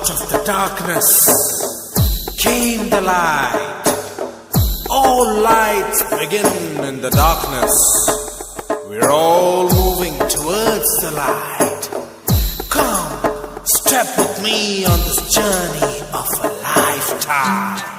Out of the darkness came the light. All lights begin in the darkness. We're all moving towards the light. Come, step with me on this journey of a lifetime.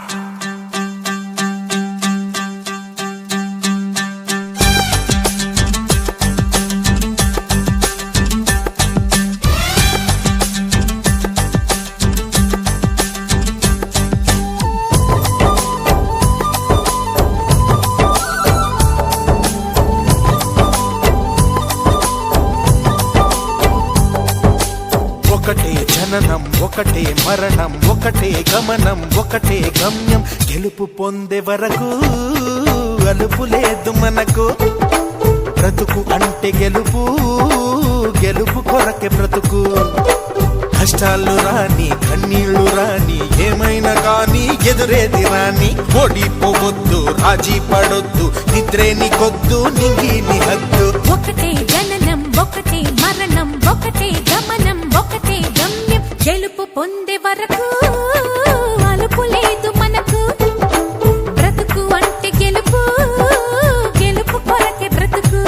ఒకటే జననం ఒకటే మరణం ఒకటే గమనం ఒకటే గమ్యం గెలుపు పొందే వరకు అలుపు లేదు మనకు బ్రతుకు అంటే గెలుపు గెలుపు కొరకే బ్రతుకు కష్టాలు రాని కన్నీళ్లు రాని ఏమైనా కానీ ఎదురేది రాని ఓడిపోవద్దు రాజీ పడొద్దు నిద్రేని కొద్దు నింగిని హద్దు ఒకటే జననం ఒకటే మరణం ఒకటే గమనం ఒకటే గమ్యం గెలుపు పొందే వరకు అలుపు లేదు మనకు బ్రతుకు అంటే గెలుపు గెలుపు కొరకే బ్రతుకు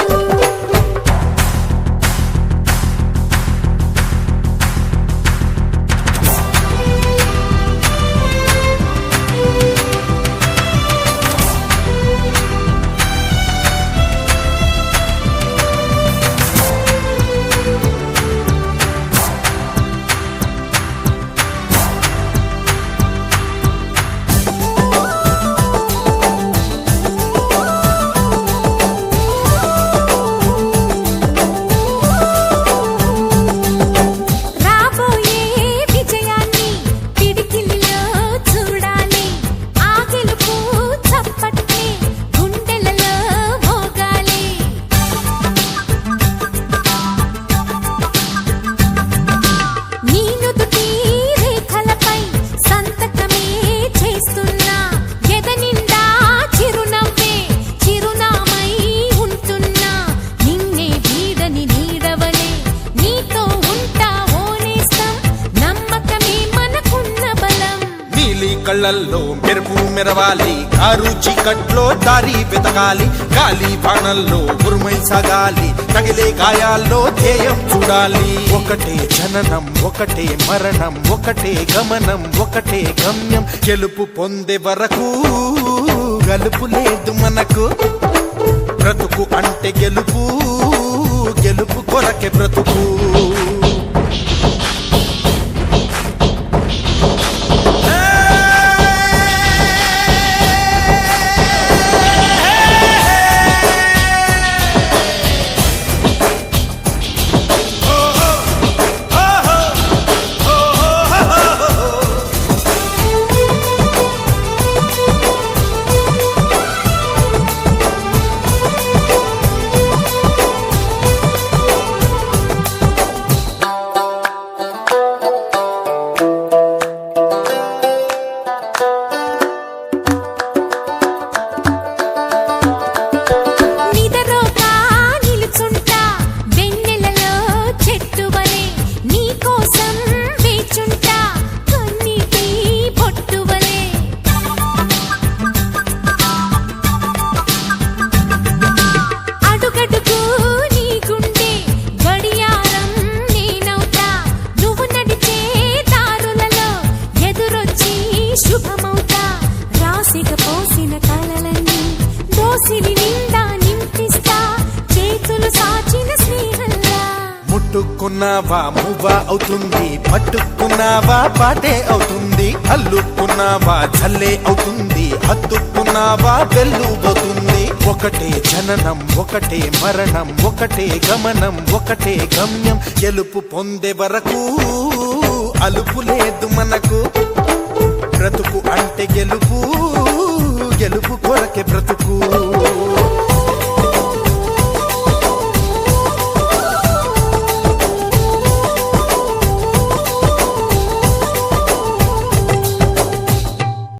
కళ్ళల్లో మెరుపు మెరవాలి కారు చీకట్లో దారి వెతకాలి గాలి బాణల్లో ఉరుమై సాగాలి తగిలే గాయాల్లో ధ్యేయం చూడాలి ఒకటే జననం ఒకటే మరణం ఒకటే గమనం ఒకటే గమ్యం గెలుపు పొందే వరకు గలుపు లేదు మనకు బ్రతుకు అంటే గెలుపు గెలుపు కొరకే బ్రతుకు శుభమౌతా రాసిక పోసిన కలలన్నీ దోసిలి నిండా నింపిస్తా చేతులు సాచిన స్నేహంలా ముట్టుకున్నావా మువ్వా అవుతుంది పట్టుకున్నావా పాటే అవుతుంది అల్లుకున్నావా జల్లే అవుతుంది హత్తుకున్నావా వెల్లుబోతుంది ఒకటే జననం ఒకటే మరణం ఒకటే గమనం ఒకటే గమ్యం గెలుపు పొందే వరకు అలుపు లేదు మనకు బ్రతుకు అంటే గెలుపు